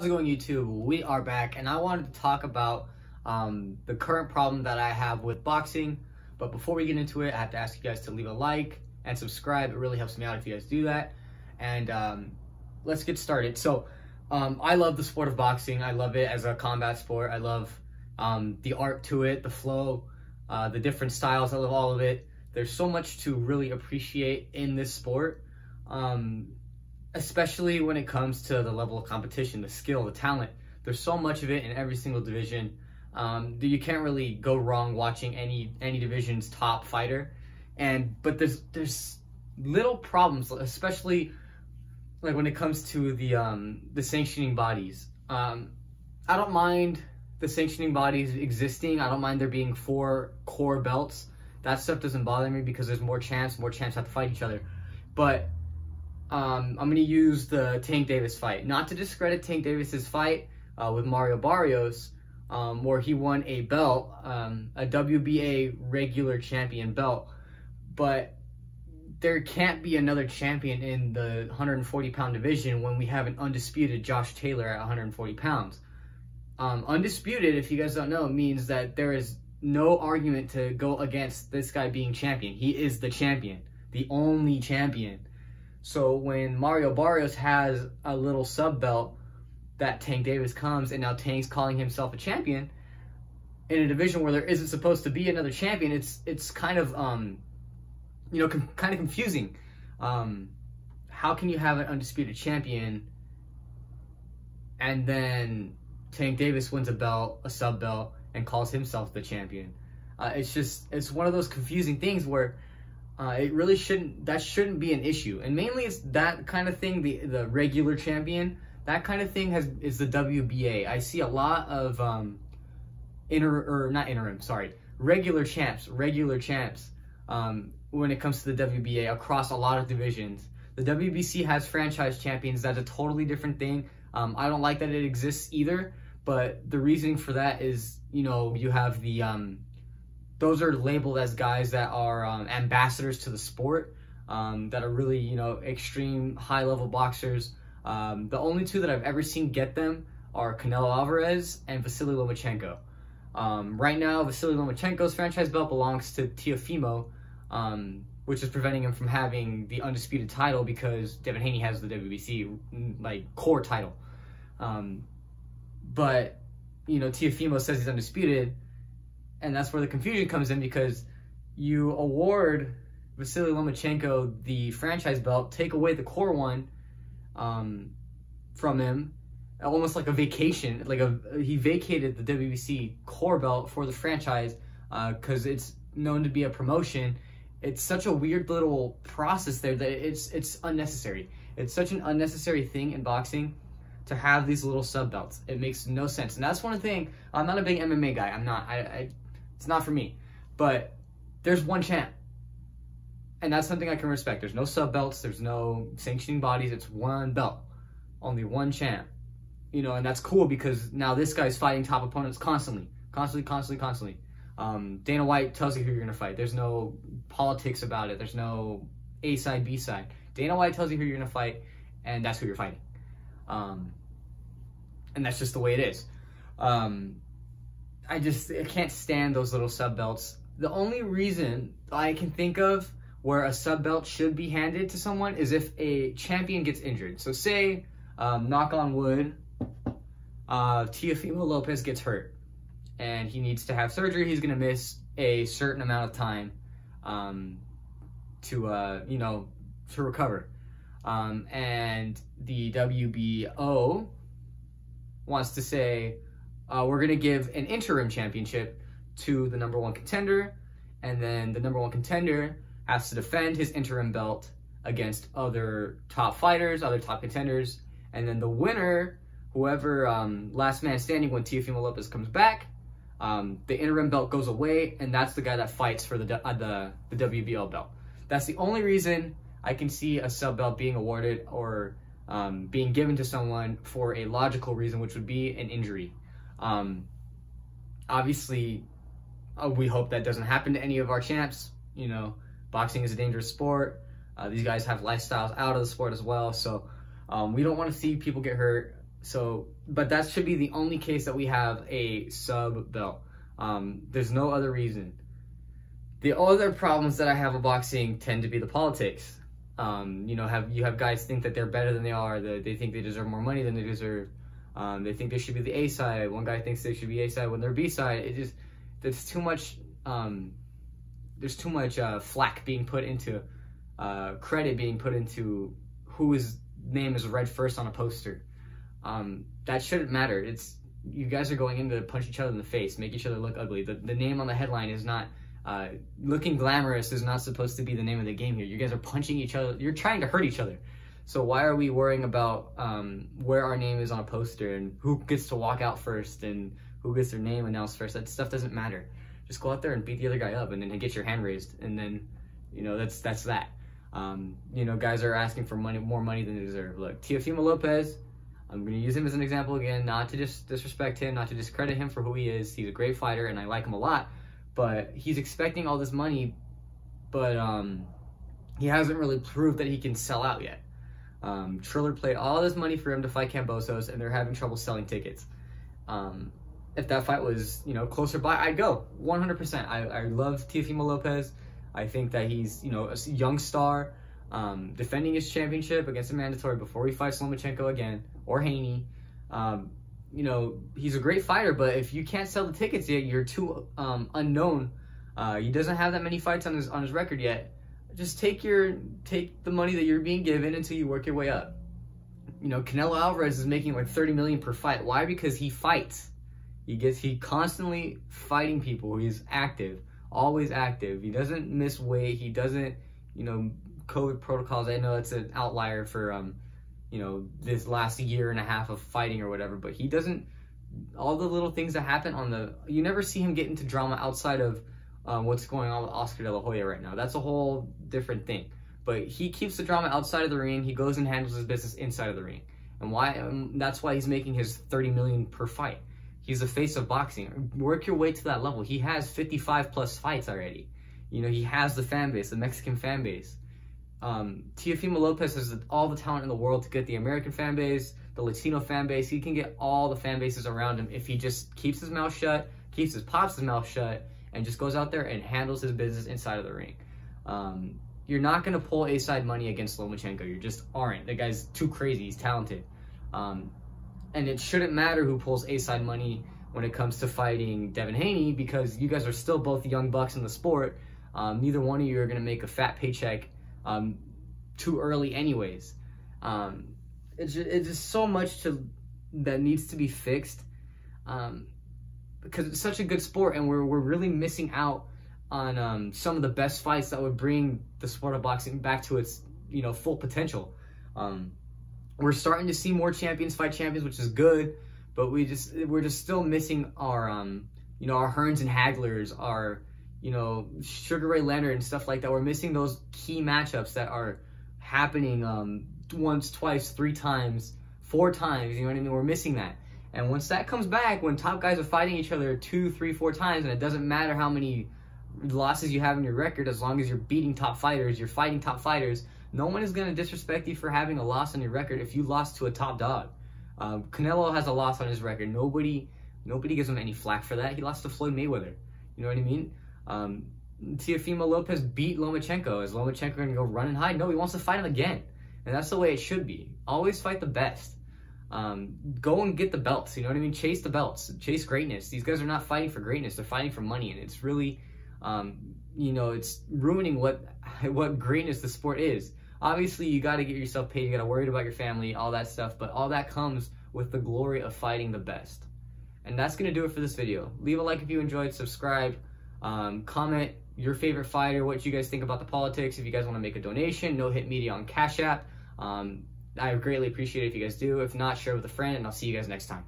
How's it going, YouTube? We are back, and I wanted to talk about the current problem that I have with boxing. But before we get into it, I have to ask you guys to leave a like and subscribe. It really helps me out if you guys do that. And let's get started. So I love the sport of boxing. I love it as a combat sport. I love the art to it, the flow, the different styles. I love all of it. There's so much to really appreciate in this sport. Especially when it comes to the level of competition, the skill, the talent. There's so much of it in every single division. You can't really go wrong watching any division's top fighter. But there's little problems, especially like when it comes to the sanctioning bodies. I don't mind the sanctioning bodies existing. I don't mind there being 4 core belts. That stuff doesn't bother me because there's more champs have to fight each other. But I'm going to use the Tank Davis fight. Not to discredit Tank Davis's fight with Mario Barrios, where he won a belt, a WBA regular champion belt. But there can't be another champion in the 140-pound division when we have an undisputed Josh Taylor at 140 pounds. Undisputed, if you guys don't know, means that there is no argument to go against this guy being champion. He is the champion, the only champion. So when Mario Barrios has a little sub belt that Tank Davis comes, and now Tank's calling himself a champion in a division where there isn't supposed to be another champion, it's kind of kind of confusing. How can you have an undisputed champion and then Tank Davis wins a belt, a sub belt, and calls himself the champion? It's one of those confusing things where it really shouldn't be an issue. And mainly it's that kind of thing, the regular champion, that kind of thing is the WBA. I see a lot of regular champs when it comes to the WBA across a lot of divisions. The WBC has franchise champions. That's a totally different thing. I don't like that it exists either, but the reasoning for that is, you have the those are labeled as guys that are ambassadors to the sport, that are really, extreme high-level boxers. The only 2 that I've ever seen get them are Canelo Alvarez and Vasily Lomachenko. Right now, Vasily Lomachenko's franchise belt belongs to Teofimo, which is preventing him from having the undisputed title because Devin Haney has the WBC core title. But Teofimo says he's undisputed. And that's where the confusion comes in, because you award Vasily Lomachenko the franchise belt, take away the core one from him, almost like a vacation. He vacated the WBC core belt for the franchise because it's known to be a promotion. It's such a weird little process there that it's unnecessary. It's such an unnecessary thing in boxing to have these little sub belts. It makes no sense. And that's one thing. I'm not a big MMA guy. I'm not. It's not for me, but there's one champ, and that's something I can respect. There's no sub belts, there's no sanctioning bodies, it's one belt, only one champ, and that's cool because now this guy's fighting top opponents constantly. Dana White tells you who you're gonna fight. There's no politics about it. There's no A side, B side. Dana White tells you who you're gonna fight, and that's who you're fighting. And that's just the way it is. I can't stand those little sub belts. The only reason I can think of where a sub belt should be handed to someone is if a champion gets injured. So say, knock on wood, Teofimo Lopez gets hurt and he needs to have surgery. He's gonna miss a certain amount of time to recover. And the WBO wants to say, we're going to give an interim championship to the #1 contender, and then the #1 contender has to defend his interim belt against other top fighters, other top contenders, and then the winner, whoever last man standing when Teofimo Lopez comes back, the interim belt goes away, and that's the guy that fights for the WBO belt. That's the only reason I can see a sub belt being awarded or being given to someone for a logical reason, which would be an injury. Obviously, we hope that doesn't happen to any of our champs. Boxing is a dangerous sport. These guys have lifestyles out of the sport as well. So we don't want to see people get hurt. So, but that should be the only case that we have a sub belt. There's no other reason. The other problems that I have with boxing tend to be the politics. You know, you have guys think that they're better than they are, that they think they deserve more money than they deserve. They think they should be the A side. One guy thinks they should be A side when they're B side. There's too much. There's too much flack being put into, credit being put into whose name is read first on a poster. That shouldn't matter. You guys are going in to punch each other in the face, make each other look ugly. The name on the headline is not, looking glamorous is not supposed to be the name of the game here. You guys are punching each other. You're trying to hurt each other. So why are we worrying about where our name is on a poster and who gets to walk out first and who gets their name announced first? That stuff doesn't matter. Just go out there and beat the other guy up and then get your hand raised. And then, you know, that's that. You know, guys are asking for more money than they deserve. Look, Teofimo Lopez, I'm going to use him as an example again, not to just disrespect him, not to discredit him for who he is. He's a great fighter and I like him a lot, but he's expecting all this money, but he hasn't really proved that he can sell out yet. Triller paid all this money for him to fight Kambosos and they're having trouble selling tickets. If that fight was, you know, closer by, I'd go 100%. I love Teofimo Lopez. I think that he's, you know, a young star, defending his championship against a mandatory before he fights Lomachenko again, or Haney. You know, he's a great fighter, but if you can't sell the tickets yet, you're too unknown. He doesn't have that many fights on his record yet. Just take the money that you're being given until you work your way up. You know, Canelo Alvarez is making like 30 million per fight. Why? Because he fights. He constantly fighting people. He's active, always active. He doesn't miss weight. He doesn't, you know, COVID protocols. I know it's an outlier for, you know, this last year and a half of fighting or whatever, but he doesn't, all the little things that happen you never see him get into drama outside of what's going on with Oscar De La Hoya right now. That's a whole different thing. But he keeps the drama outside of the ring. He goes and handles his business inside of the ring. And that's why he's making his 30 million per fight. He's the face of boxing. Work your way to that level. He has 55 plus fights already. You know, he has the fan base, the Mexican fan base. Teofimo Lopez has all the talent in the world to get the American fan base, the Latino fan base. He can get all the fan bases around him if he just keeps his mouth shut, keeps his pops' mouth shut, and just goes out there and handles his business inside of the ring. You're not going to pull A-side money against Lomachenko. You just aren't. The guy's too crazy. He's talented. And it shouldn't matter who pulls A-side money when it comes to fighting Devin Haney, because you guys are still both young bucks in the sport. Neither one of you are going to make a fat paycheck too early anyways. It's just so much that needs to be fixed, because it's such a good sport and we're really missing out on some of the best fights that would bring the sport of boxing back to its, you know, full potential. We're starting to see more champions fight champions, which is good, but we're just still missing our you know, our Hearns and Haglers, our, you know, Sugar Ray Leonard and stuff like that. We're missing those key matchups that are happening once, twice, 3 times, 4 times, you know what I mean? We're missing that. And once that comes back, when top guys are fighting each other 2, 3, 4 times, and it doesn't matter how many losses you have in your record, as long as you're beating top fighters, you're fighting top fighters, no one is going to disrespect you for having a loss on your record if you lost to a top dog. Canelo has a loss on his record. Nobody gives him any flack for that. He lost to Floyd Mayweather. You know what I mean? Teofimo Lopez beat Lomachenko. Is Lomachenko going to go run and hide? No, he wants to fight him again. And that's the way it should be. Always fight the best. Go and get the belts. You know what I mean? Chase the belts. Chase greatness. These guys are not fighting for greatness. They're fighting for money. And it's really, you know, it's ruining what greatness the sport is. Obviously, you got to get yourself paid. You got to worry about your family, all that stuff. But all that comes with the glory of fighting the best. And that's going to do it for this video. Leave a like if you enjoyed. Subscribe. Comment your favorite fighter, what you guys think about the politics. If you guys want to make a donation, No Hit Media on Cash App. I greatly appreciate it if you guys do. If not, share with a friend, and I'll see you guys next time.